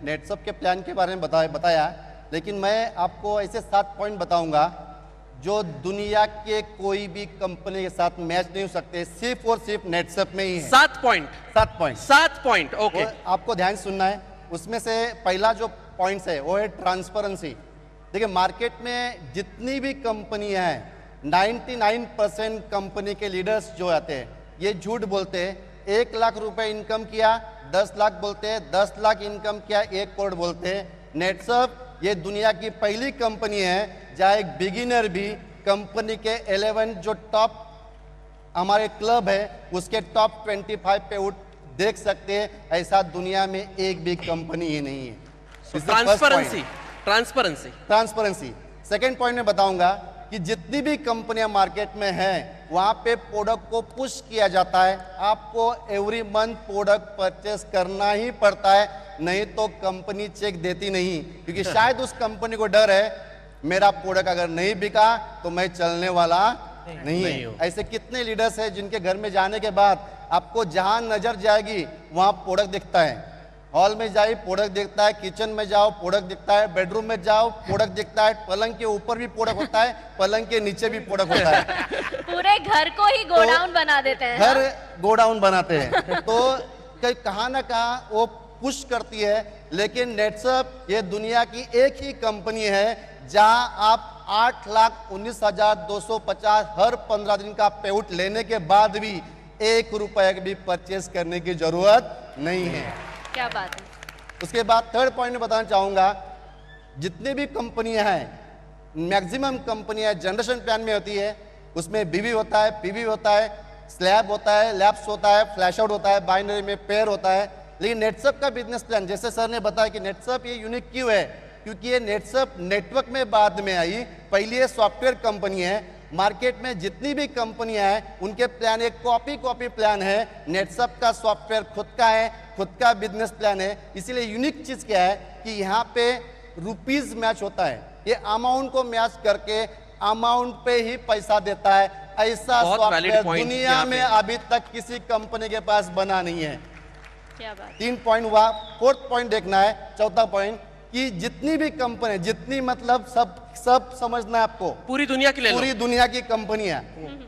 नेटसप के प्लान के बारे में बताया, लेकिन मैं आपको ऐसे 7 पॉइंट बताऊंगा जो दुनिया के कोई भी कंपनी के साथ मैच नहीं हो सकते, सिर्फ और सिर्फ नेटसप में ही है। 7 पॉइंट। 7 point, okay. आपको ध्यान सुनना है। उसमें से पहला जो पॉइंट है वो है ट्रांसपेरेंसी। देखिए, मार्केट में जितनी भी कंपनियां हैं, 99% कंपनी के लीडर्स जो आते हैं ये झूठ बोलते हैं। 1 लाख रुपए इनकम किया, 10 लाख बोलते हैं, 10 लाख इनकम किया, 1 करोड़ बोलते हैं। नेटसप ये दुनिया की पहली कंपनी है जहां एक बिगिनर भी कंपनी के 11 जो टॉप हमारे क्लब है उसके टॉप 25 पे उठ देख सकते हैं। ऐसा दुनिया में एक भी कंपनी ही नहीं है। ट्रांसपेरेंसी। सेकेंड पॉइंट में बताऊंगा कि जितनी भी कंपनियां मार्केट में हैं वहां पे प्रोडक्ट को पुश किया जाता है। आपको एवरी मंथ प्रोडक्ट परचेस करना ही पड़ता है, नहीं तो कंपनी चेक देती नहीं, क्योंकि शायद उस कंपनी को डर है मेरा प्रोडक्ट अगर नहीं बिका तो मैं चलने वाला नहीं है। ऐसे कितने लीडर्स हैं जिनके घर में जाने के बाद आपको जहां नजर जाएगी वहां प्रोडक्ट दिखता है। हॉल में जाइए प्रोडक्ट दिखता है, किचन में जाओ प्रोडक्ट दिखता है, बेडरूम में जाओ प्रोडक्ट दिखता है, पलंग के ऊपर भी प्रोडक्ट होता है, पलंग के नीचे भी प्रोडक्ट होता है। पूरे घर को ही गोडाउन बना देते हैं। घर गोडाउन बनाते हैं। तो कहीं ना कहीं वो पुश करती है। लेकिन नेटसप ये दुनिया की एक ही कंपनी है जहां आप 8,19,250 हर 15 दिन का पेआउट लेने के बाद भी 1 रुपए भी परचेस करने की जरूरत नहीं है। क्या बात है। उसके बाद थर्ड पॉइंट में बताना चाहूंगा, जितनी भी कंपनियां हैं, मैक्सिमम कंपनियां जनरेशन प्लान में होती है, उसमें बीवी होता है, पीवी होता है, स्लैब होता है, लैप्स होता है, फ्लैश आउट होता है, बाइनरी में पेयर होता है। लेकिन नेटसप का बिजनेस प्लान, जैसे सर ने बताया कि नेटसप ये यूनिक क्यों है, क्योंकि ये नेटसप नेटवर्क में बाद में आई, पहली ये सॉफ्टवेयर कंपनी है। मार्केट में जितनी भी कंपनियां हैं उनके प्लान एक कॉपी प्लान है। नेटसप का सॉफ्टवेयर खुद का है, खुद का बिजनेस प्लान है। इसीलिए यूनिक चीज क्या है कि यहाँ पे रुपीज मैच होता है, ये अमाउंट को मैच करके अमाउंट पे ही पैसा देता है। ऐसा सॉफ्टवेयर दुनिया में अभी तक किसी कंपनी के पास बना नहीं है। क्या बात। 3 पॉइंट हुआ। फोर्थ पॉइंट देखना है, चौथा पॉइंट कि जितनी भी कंपनी, जितनी मतलब सब समझना है आपको, पूरी दुनिया के लिए, पूरी दुनिया की कंपनियां,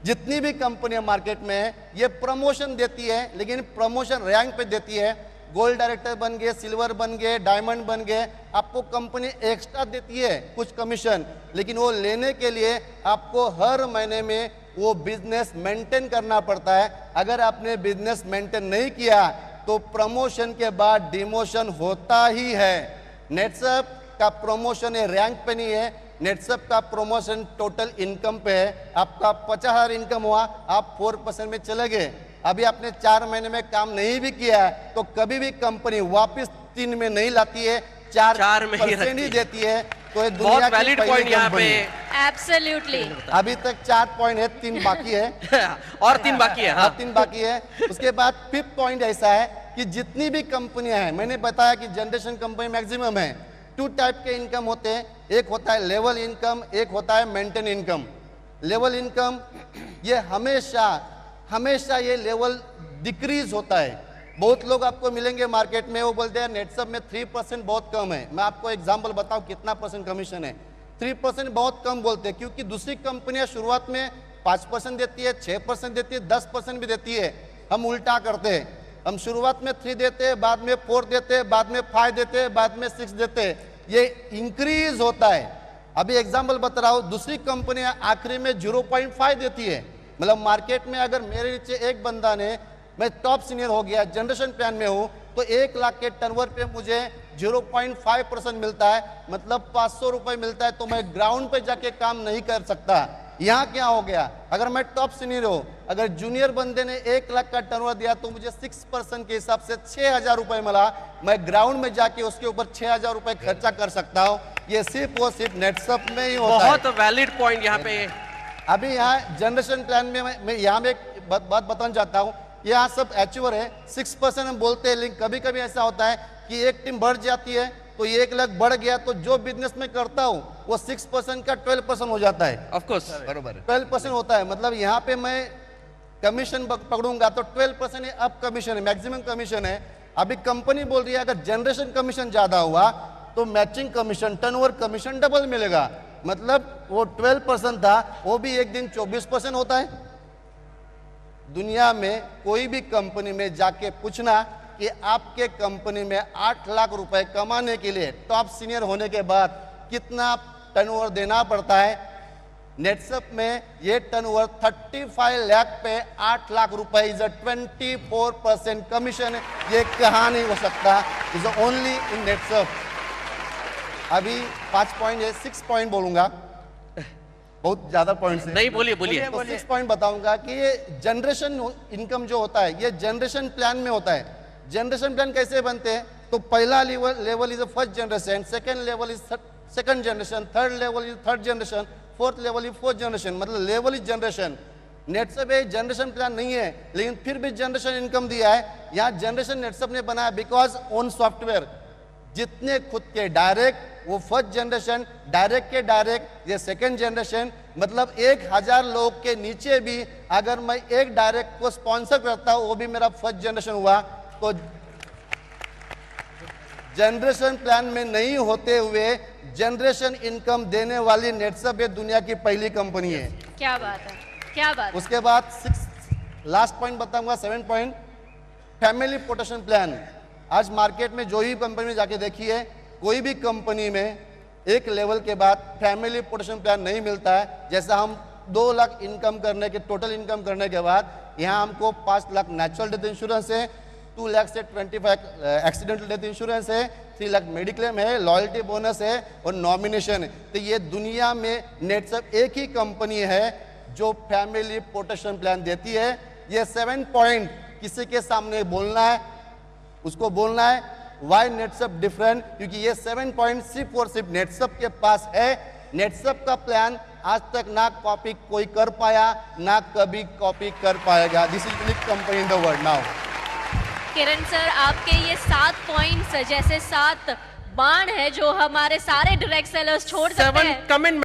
जितनी भी कंपनियां मार्केट में है ये प्रमोशन देती है, लेकिन प्रमोशन रैंक पे देती है। गोल्ड डायरेक्टर बन गए, सिल्वर बन गए, डायमंड बन गए, आपको कंपनी एक्स्ट्रा देती है कुछ कमीशन, लेकिन वो लेने के लिए आपको हर महीने में वो बिजनेस मेंटेन करना पड़ता है। अगर आपने बिजनेस मेंटेन नहीं किया तो प्रमोशन के बाद डिमोशन होता ही है। नेटसप का प्रमोशन है रैंक पे नहीं है, नेटसप का प्रमोशन टोटल इनकम पे है। आपका 50,000 इनकम हुआ, आप 4% में चले गए, अभी आपने 4 महीने में काम नहीं भी किया है तो कभी भी कंपनी वापस 3 में नहीं लाती है, 4% ही देती है। तो ये दुनिया की वैलिड पॉइंट यहाँ पे। एब्सोल्युटली। अभी तक 4 पॉइंट है, 3 बाकी है। और 3 बाकी है। हाँ। 3 बाकी है। उसके बाद 5th पॉइंट ऐसा है कि जितनी भी कंपनियां हैं, मैंने बताया कि जनरेशन कंपनी मैक्सिमम है। 2 टाइप के इनकम होते हैं, एक होता है लेवल इनकम, एक होता है मेंटेन इनकम। लेवल इनकम ये हमेशा ये लेवल डिक्रीज होता है। बहुत लोग आपको मिलेंगे मार्केट में, वो बोलते हैं नेटसप में 3% बहुत कम है। मैं आपको एग्जांपल बताऊं कितना % कमीशन है। 3% बहुत कम बोलते हैं क्योंकि दूसरी कंपनियां शुरुआत में 5% देती है, 6% देती है, 10% भी देती है। हम उल्टा करते हैं, हम शुरुआत में 3 देते हैं, बाद में 4 देते हैं, बाद में 5 देते हैं, बाद में 6 देते हैं। ये इंक्रीज होता है। अभी एग्जांपल बता रहा हूं, दूसरी कंपनियां आखिरी में 0.5 देती है। मतलब मार्केट में अगर मेरे नीचे एक बंदा ने, मैं टॉप सीनियर हो गया, जनरेशन प्लान में हूं, तो 1 लाख के टर्नओवर पे मुझे 0.5% मिलता है, मतलब 500 रुपए मिलता है। तो मैं ग्राउंड पे जाके काम नहीं कर सकता। यहाँ क्या हो गया, अगर मैं टॉप सीनियर हूं, अगर जूनियर बंदे ने 1 लाख का टर्नओवर दिया तो मुझे 6% के हिसाब से 6,000 रुपए मिला। मैं ग्राउंड में जाके उसके ऊपर 6,000 रुपए खर्चा कर सकता हूँ। ये सिर्फ और सिर्फ नेटसप में ही होता है। बहुत वैलिड पॉइंट यहाँ पे। अभी यहाँ जनरेशन प्लान में मैं यहाँ में एक बात बताना चाहता हूँ। यहाँ सब अचीवर है, 6% हम बोलते हैं, लेकिन कभी कभी ऐसा होता है कि एक टीम बढ़ जाती है तो 1 लाख बढ़ गया तो जो बिजनेस में करता हूँ वो 6% का 12% हो जाता है। ऑफ कोर्स बरोबर 12% होता है। मतलब यहाँ पे मैं कमीशन पकड़ूंगा तो 12% अब कमीशन है, मैक्सिमम कमीशन है। अभी कंपनी बोल रही है अगर जनरेशन कमीशन ज्यादा हुआ तो matching commission, turnover commission double मिलेगा। मतलब वो 12% था, वो भी एक दिन 24% होता है। दुनिया में कोई भी कंपनी में जाके पूछना कि आपके कंपनी में 8 लाख रुपए कमाने के लिए टॉप सीनियर होने के बाद कितना टर्नओवर देना पड़ता है। नेटसप में ये टर्नओवर 35 लाख पे 8 लाख रुपए इज अ 24% कमीशन। ये कहाँ नहीं हो सकता, इज ओनली इन नेटसप। अभी 5 पॉइंट है, 6 पॉइंट बोलूंगा, बहुत ज्यादा पॉइंट्स नहीं, बोलिए बोलिए। तो 6 पॉइंट बताऊंगा कि ये जनरेशन इनकम जो होता है ये जनरेशन प्लान में होता है। जनरेशन प्लान कैसे बनते हैं? तो पहला level is first generation, second level is second generation, third level is third generation, fourth level is fourth generation. मतलब लेवल इज जनरेशन। नेटसप एक जनरेशन प्लान नहीं है, लेकिन फिर भी जनरेशन इनकम दिया है। यहाँ जनरेशन नेटसप ने बनाया बिकॉज ओन सॉफ्टवेयर। जितने खुद के डायरेक्ट वो फर्स्ट जनरेशन, डायरेक्ट के डायरेक्ट ये सेकंड जनरेशन। मतलब 1000 लोग के नीचे भी अगर मैं एक डायरेक्ट को स्पॉन्सर करता हूं वो भी मेरा फर्स्ट जनरेशन हुआ। तो जनरेशन प्लान में नहीं होते हुए जनरेशन इनकम देने वाली नेटसप ये दुनिया की पहली कंपनी है। क्या बात है, क्या बात है। उसके बाद 6 लास्ट पॉइंट बताऊंगा, 7 पॉइंट, फैमिली प्रोटेक्शन प्लान। आज मार्केट में जो ही कंपनी में जाके देखिए, कोई भी कंपनी में एक लेवल के बाद फैमिली प्रोटेक्शन प्लान नहीं मिलता है। जैसा हम 2 लाख इनकम करने के टोटल इनकम करने के बाद यहाँ हमको 5 लाख नेचुरल डेथ इंश्योरेंस है, 2 लाख से 25 एक्सीडेंटल डेथ इंश्योरेंस है, 3 लाख मेडिक्लेम है, लॉयल्टी बोनस है और नॉमिनेशन है। तो ये दुनिया में नेटसप एक ही कंपनी है जो फैमिली प्रोटेक्शन प्लान देती है। ये 7 पॉइंट किसी के सामने बोलना है, उसको बोलना है वाई नेटसप डिफरेंट, क्योंकि ये 7 पॉइंट सिर्फ और सिर्फ नेटसप के पास है। नेटसप का प्लान आज तक ना कॉपी कोई कर पाया, ना कभी कॉपी कर पाएगा। This is unique company in the world now. Kiran sir, आपके ये 7 पॉइंट्स जैसे 7 बाण है जो हमारे सारे डायरेक्ट सेलर्स छोड़ सकते हैं। 7 कमेंट